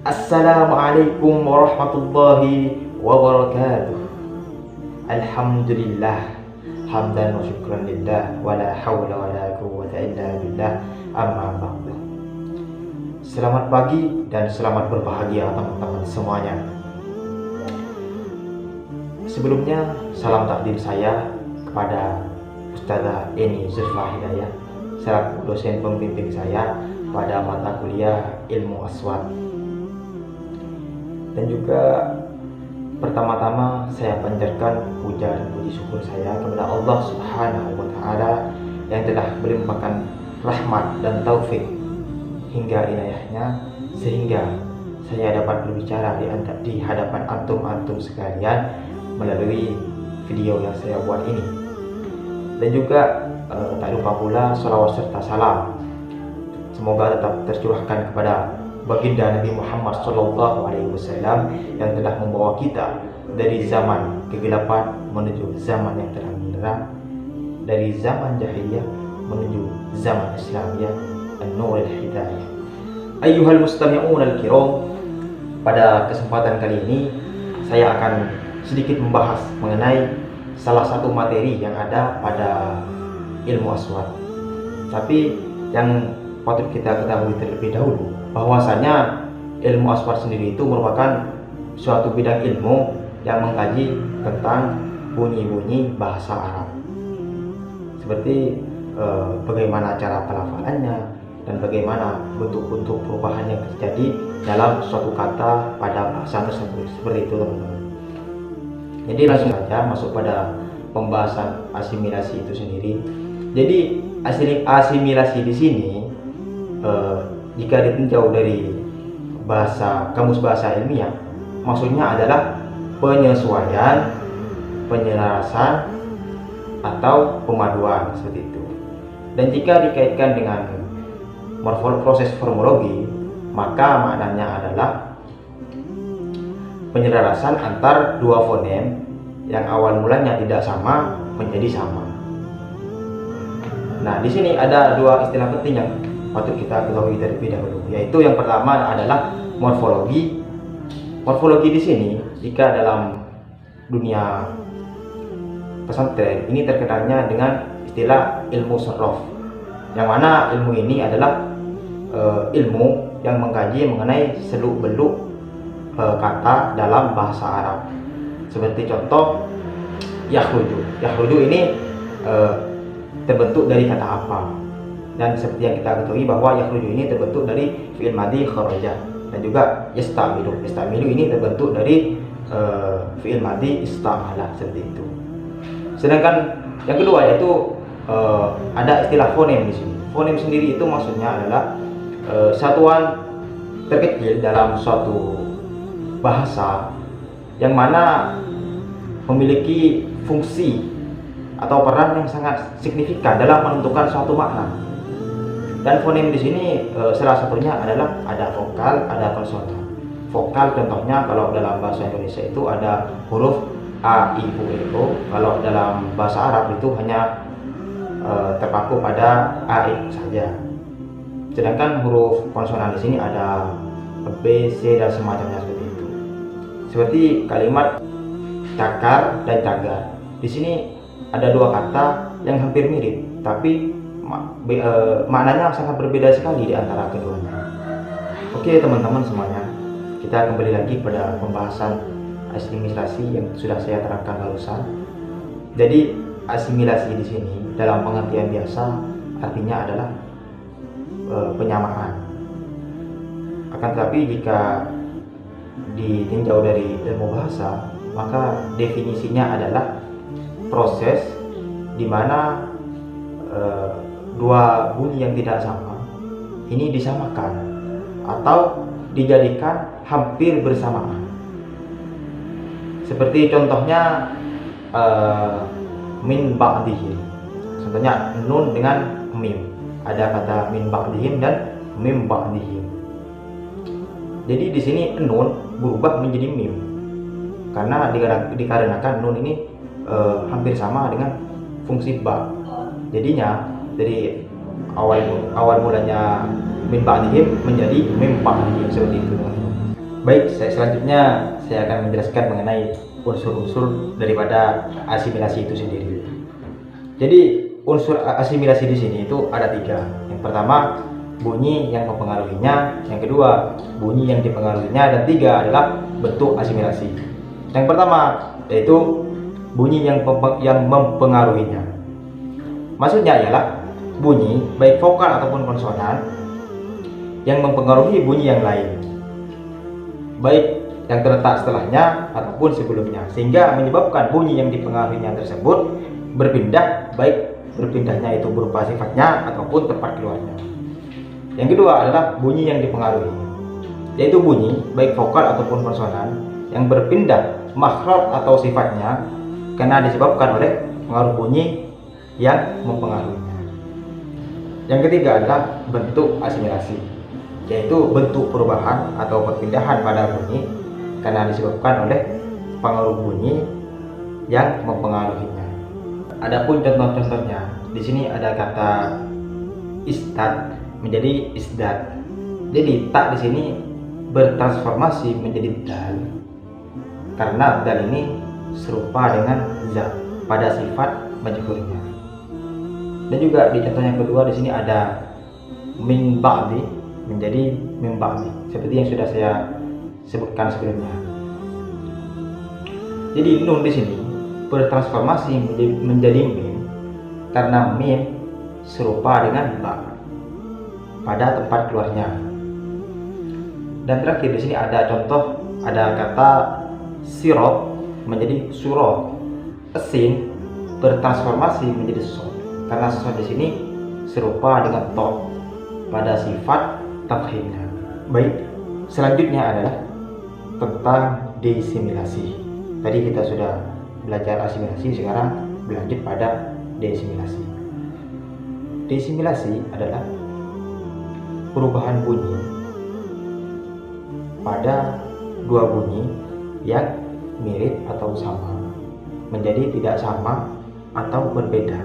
Assalamualaikum warahmatullahi wabarakatuh. Alhamdulillah, hamdan wa syukran lillah, wala hawla wala quwwata illa billah, amma ba'du. Selamat pagi dan selamat berbahagia teman-teman semuanya. Sebelumnya, salam takdim saya kepada Ustazah Eni Zulfa Hidayah selaku dosen pembimbing saya pada mata kuliah Ilmu Aswad. Dan juga pertama-tama saya panjatkan puja dan puji syukur saya kepada Allah Subhanahu wa Ta'ala yang telah melimpahkan rahmat dan taufik hingga inayahnya sehingga saya dapat berbicara di hadapan antum-antum sekalian melalui video yang saya buat ini. Dan juga tak lupa pula salawat serta salam semoga tetap tercurahkan kepada baginda Nabi Muhammad SAW yang telah membawa kita dari zaman kegelapan menuju zaman yang terang-benderang, dari zaman jahiliyah menuju zaman Islamiyah, an-nur al-hidayah. Ayyuhal mustami'un al-kiram, pada kesempatan kali ini saya akan sedikit membahas mengenai salah satu materi yang ada pada ilmu aswad. Tapi yang patut kita ketahui terlebih dahulu bahwasanya ilmu aswad sendiri itu merupakan suatu bidang ilmu yang mengkaji tentang bunyi-bunyi bahasa Arab, seperti bagaimana cara pelafalannya dan bagaimana bentuk-bentuk perubahan yang terjadi dalam suatu kata pada bahasa tersebut, seperti itu teman-teman. Jadi langsung saja masuk pada pembahasan asimilasi itu sendiri. Jadi asimilasi di sini jika ditinjau dari kamus bahasa ilmiah, maksudnya adalah penyesuaian, penyelarasan, atau pemaduan, seperti itu. Dan jika dikaitkan dengan proses formologi, maka maknanya adalah penyelarasan antar dua fonem yang awal mulanya tidak sama menjadi sama. Nah, di sini ada dua istilah penting yang patut kita ketahui terlebih dahulu, yaitu yang pertama adalah morfologi. Morfologi di sini jika dalam dunia pesantren ini terkenalnya dengan istilah ilmu sorof, yang mana ilmu ini adalah ilmu yang mengkaji mengenai seluk-beluk kata dalam bahasa Arab. Seperti contoh yakhruju. Yakhruju ini terbentuk dari kata apa? Dan seperti yang kita ketahui bahwa yakhruju ini terbentuk dari fi'il madhi kharaja, dan juga yastamilu. Yastamilu ini terbentuk dari fi'il madhi istamala, seperti itu. Sedangkan yang kedua yaitu ada istilah fonem di sini. Fonem sendiri itu maksudnya adalah satuan terkecil dalam suatu bahasa yang mana memiliki fungsi atau peran yang sangat signifikan dalam menentukan suatu makna. Dan fonem di sini salah satunya adalah ada vokal, ada konsonan. Vokal contohnya kalau dalam bahasa Indonesia itu ada huruf a, i, u, e, o. Kalau dalam bahasa Arab itu hanya terpaku pada a, i saja. Sedangkan huruf konsonan di sini ada b, c, dan semacamnya, seperti itu. Seperti kalimat cakar dan cagar. Di sini ada dua kata yang hampir mirip, tapi maknanya sangat berbeda sekali di antara keduanya. Oke teman-teman semuanya, kita kembali lagi pada pembahasan asimilasi yang sudah saya terangkan barusan. Jadi asimilasi di sini dalam pengertian biasa artinya adalah penyamaan. Akan tetapi jika ditinjau dari ilmu bahasa, maka definisinya adalah proses di mana dua bunyi yang tidak sama ini disamakan atau dijadikan hampir bersamaan. Seperti contohnya min ba'dihim. Contohnya nun dengan mim. Ada kata min ba'dihim dan mim ba'dihim. Jadi di sini nun berubah menjadi mim karena dikarenakan nun ini hampir sama dengan fungsi ba. Jadinya dari awal mulanya min ba'dihim menjadi mim ba'dihim, seperti itu. Baik, selanjutnya saya akan menjelaskan mengenai unsur-unsur daripada asimilasi itu sendiri. Jadi unsur asimilasi di sini itu ada 3. Yang pertama, bunyi yang mempengaruhinya. Yang kedua, bunyi yang dipengaruhinya. Dan 3 adalah bentuk asimilasi. Yang pertama yaitu bunyi yang mempengaruhinya. Maksudnya ialah bunyi baik vokal ataupun konsonan yang mempengaruhi bunyi yang lain, baik yang terletak setelahnya ataupun sebelumnya, sehingga menyebabkan bunyi yang dipengaruhinya tersebut berpindah, baik berpindahnya itu berupa sifatnya ataupun tempat keluarnya. Yang kedua adalah bunyi yang dipengaruhi, yaitu bunyi baik vokal ataupun konsonan yang berpindah makhraj atau sifatnya karena disebabkan oleh pengaruh bunyi yang mempengaruhinya. Yang ketiga adalah bentuk asimilasi, yaitu bentuk perubahan atau perpindahan pada bunyi karena disebabkan oleh pengaruh bunyi yang mempengaruhinya. Adapun contoh-contohnya, di sini ada kata istad menjadi isdad. Jadi tak di sini bertransformasi menjadi dal karena dal ini serupa dengan za pada sifat majhurnya. Dan juga di contoh yang kedua di sini ada min ba'di menjadi min ba'di, seperti yang sudah saya sebutkan sebelumnya. Jadi nun di sini bertransformasi menjadi mim karena mim serupa dengan ba pada tempat keluarnya. Dan terakhir di sini ada contoh, ada kata sirot menjadi surot. Sin bertransformasi menjadi sod karena sod di sini serupa dengan to pada sifat tafhimnya. Baik, selanjutnya adalah tentang desimilasi. Tadi kita sudah belajar asimilasi, sekarang berlanjut pada desimilasi. Desimilasi adalah perubahan bunyi pada dua bunyi yang mirip atau sama menjadi tidak sama atau berbeda.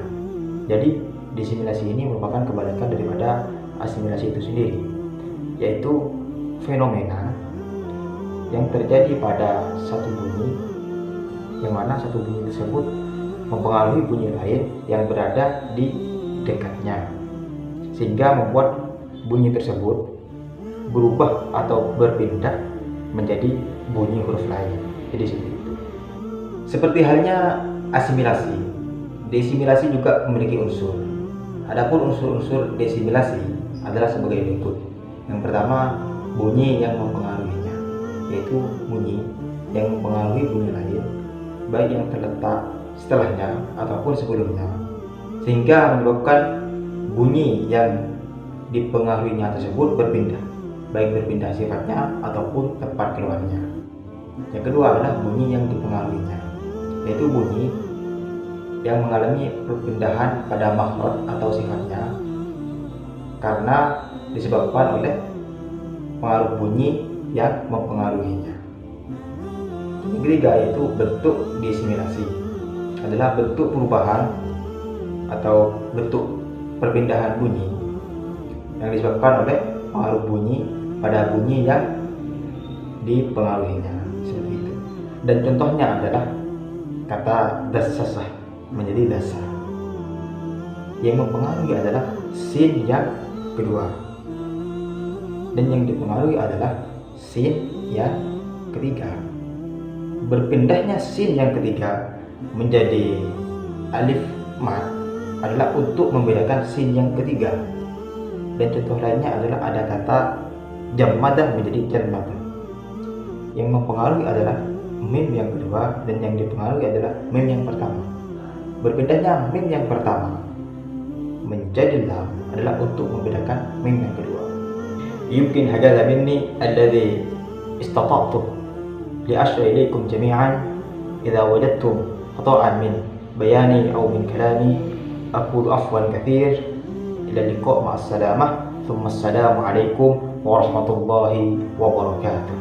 Jadi desimilasi ini merupakan kebalikan daripada asimilasi itu sendiri, yaitu fenomena yang terjadi pada satu bunyi yang mana satu bunyi tersebut mempengaruhi bunyi lain yang berada di dekatnya, sehingga membuat bunyi tersebut berubah atau berpindah menjadi bunyi huruf lain. Jadi seperti itu. Seperti halnya asimilasi, desimilasi juga memiliki unsur. Adapun unsur-unsur desimilasi adalah sebagai berikut. Yang pertama, bunyi yang mempengaruhinya, yaitu bunyi yang mempengaruhi bunyi lain, baik yang terletak setelahnya ataupun sebelumnya, sehingga menyebabkan bunyi yang dipengaruhinya tersebut berpindah, baik berpindah sifatnya ataupun tempat keluarnya. Yang kedua adalah bunyi yang dipengaruhinya, yaitu bunyi yang mengalami perpindahan pada makhraj atau sifatnya karena disebabkan oleh pengaruh bunyi yang mempengaruhinya. Yang ketiga yaitu bentuk desimilasi, adalah bentuk perubahan atau bentuk perpindahan bunyi yang disebabkan oleh pengaruh bunyi pada bunyi yang dipengaruhinya, seperti itu. Dan contohnya adalah kata dasasah menjadi dasar. Yang mempengaruhi adalah sin yang kedua, dan yang dipengaruhi adalah sin yang ketiga. Berpindahnya sin yang ketiga menjadi alif mat adalah untuk membedakan sin yang ketiga. Dan contoh lainnya adalah ada kata jammadah menjadi jammadah. Yang mempengaruhi adalah mim yang kedua, dan yang dipengaruhi adalah mim yang pertama. Berpindahnya mim yang pertama menjadi lam adalah untuk membedakan mim yang kedua. Yumkin hadza minni alladhi istata'tu li ashra ilaykum jami'an idza wajadtum khata'an min bayani aw min kalami aqulu afwan katsir. Ila liqa' ma'as salamah thumma assalamu alaikum warahmatullahi wabarakatuh.